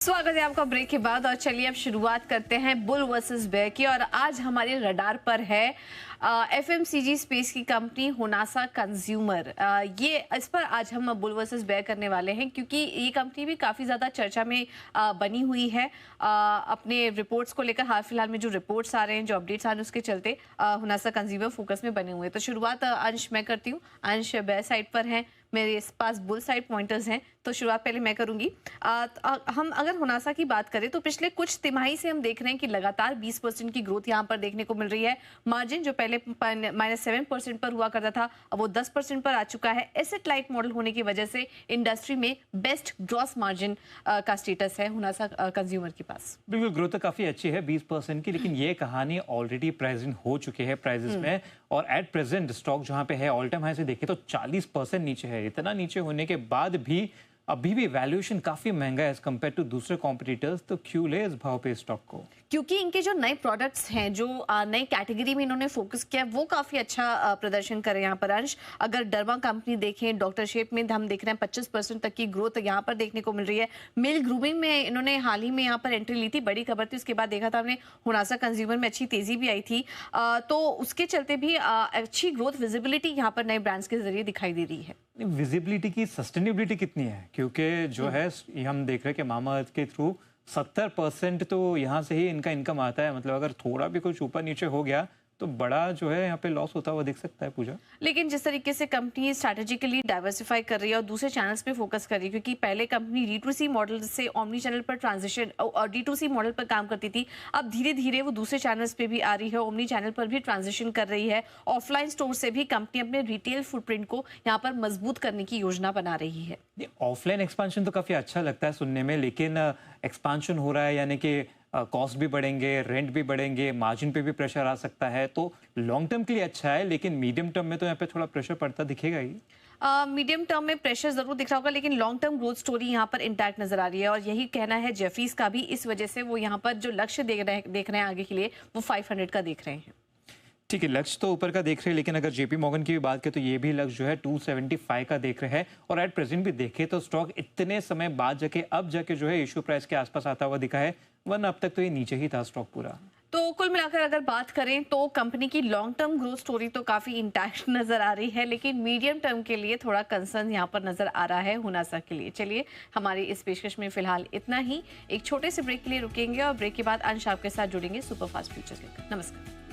स्वागत है आपका ब्रेक के बाद। और चलिए अब शुरुआत करते हैं बुल वर्सेस बेयर की। और आज हमारे रडार पर है एफएमसीजी स्पेस की कंपनी होनासा कंज्यूमर। ये इस पर आज हम बुल वर्सेस बेयर करने वाले हैं क्योंकि ये कंपनी भी काफ़ी ज़्यादा चर्चा में बनी हुई है अपने रिपोर्ट्स को लेकर। हाल फिलहाल में जो रिपोर्ट्स आ रहे हैं, जो अपडेट्स आ रहे हैं, उसके चलते होनासा कंज्यूमर फोकस में बने हुए हैं। तो शुरुआत अंश मैं करती हूँ। अंश बेयर साइड पर है, मेरे पास बुल साइड पॉइंटर्स हैं, तो शुरुआत पहले मैं करूंगी। हम अगर होनासा की बात करें तो पिछले कुछ तिमाही से हम देख रहे हैं कि लगातार 20% की ग्रोथ यहां पर देखने को मिल रही है। मार्जिन जो पहले -7% पर हुआ करता था, अब वो 10% पर आ चुका है। एसेट लाइट मॉडल होने की वजह से इंडस्ट्री में बेस्ट ग्रॉस मार्जिन का स्टेटस है होनासा कंज्यूमर के पास। बिल्कुल, ग्रोथ तो काफी अच्छी है 20% की, लेकिन ये कहानी ऑलरेडी प्रेजेंट हो चुके हैं प्राइसेस में। और एट प्रेजेंट स्टॉक जहां पे है ऑल टाइम हाई से देखें तो 40% नीचे है। इतना नीचे होने के बाद भी अभी भी वैल्यूएशन काफी महंगा है एज कम्पेयर टू दूसरे कॉम्पिटिटर्स। तो क्यों ले इस भाव पे स्टॉक को? क्योंकि इनके जो नए प्रोडक्ट्स हैं, जो नई कैटेगरी में इन्होंने फोकस किया, वो काफी अच्छा प्रदर्शन करे यहाँ पर। अंश, अगर डर्मा कंपनी देखें, डॉक्टर शेप में हम देख रहे हैं 25% तक की ग्रोथ यहाँ पर देखने को मिल रही है। मेल ग्रूमिंग में इन्होंने हाल ही में यहाँ पर एंट्री ली थी, बड़ी खबर थी। उसके बाद देखा था हमने होनासा कंज्यूमर में अच्छी तेजी भी आई थी, तो उसके चलते भी अच्छी ग्रोथ विजिबिलिटी यहाँ पर नए ब्रांड्स के जरिए दिखाई दे रही है। विजिबिलिटी की सस्टेनेबिलिटी कितनी है? क्योंकि जो है हम देख रहे हैं कि मामाअर्थ के थ्रू 70% तो यहाँ से ही इनका इनकम आता है। मतलब अगर थोड़ा भी कुछ ऊपर नीचे हो गया तो बड़ा जो है यहाँ पे लॉस होता हुआ दिख सकता है पूजा। लेकिन जिस तरीके से कंपनी स्ट्रैटेजिकली डाइवर्सिफाई कर रही है और दूसरे चैनल्स पे फोकस कर रही है, क्योंकि पहले कंपनी D2C मॉडल से ओमनी चैनल पर ट्रांजिशन और D2C मॉडल पर काम करती थी, अब धीरे धीरे वो दूसरे चैनल्स पे भी आ रही है, ओमनी चैनल पर भी ट्रांजिशन कर रही है। ऑफलाइन स्टोर से भी कंपनी अपने रिटेल फुटप्रिंट को यहाँ पर मजबूत करने की योजना बना रही है। ऑफलाइन एक्सपांशन तो काफी अच्छा लगता है सुनने में, लेकिन एक्सपांशन हो रहा है यानी कि कॉस्ट भी बढ़ेंगे, रेंट भी बढ़ेंगे, मार्जिन पे भी प्रेशर आ सकता है। तो लॉन्ग टर्म के लिए अच्छा है, लेकिन मीडियम टर्म में तो यहाँ पे थोड़ा प्रेशर पड़ता दिखेगा ही। मीडियम टर्म में प्रेशर जरूर दिख रहा होगा, लेकिन लॉन्ग टर्म ग्रोथ स्टोरी यहाँ पर इंटैक्ट नजर आ रही है। और यही कहना है जेफरीज का भी। इस वजह से वो यहाँ पर जो लक्ष्य देख रहे हैं आगे के लिए, वो 500 का देख रहे हैं। ठीक है, लक्ष्य तो ऊपर का देख रहे हैं, लेकिन अगर जेपी मॉर्गन की भी बात करें तो ये भी लक्ष्य जो है 275 का देख रहे हैं। और एट प्रेजेंट भी देखे तो स्टॉक इतने समय बाद जाके जो है इशू प्राइस के आसपास आता हुआ दिखा है, वरना अब तक तो ये नीचे ही था स्टॉक पूरा। तो कुल मिलाकर अगर बात करें तो कंपनी की लॉन्ग टर्म ग्रोथ स्टोरी तो काफी इंटैक्ट नजर आ रही है, लेकिन मीडियम टर्म के लिए थोड़ा कंसर्न यहाँ पर नजर आ रहा है होनासा के लिए। चलिए, हमारी इस पेशकश में फिलहाल इतना ही। एक छोटे से ब्रेक के लिए रुकेंगे और ब्रेक के बाद अंश आपके साथ जुड़ेंगे सुपरफास्ट फ्यूचर्स लेकर। नमस्कार।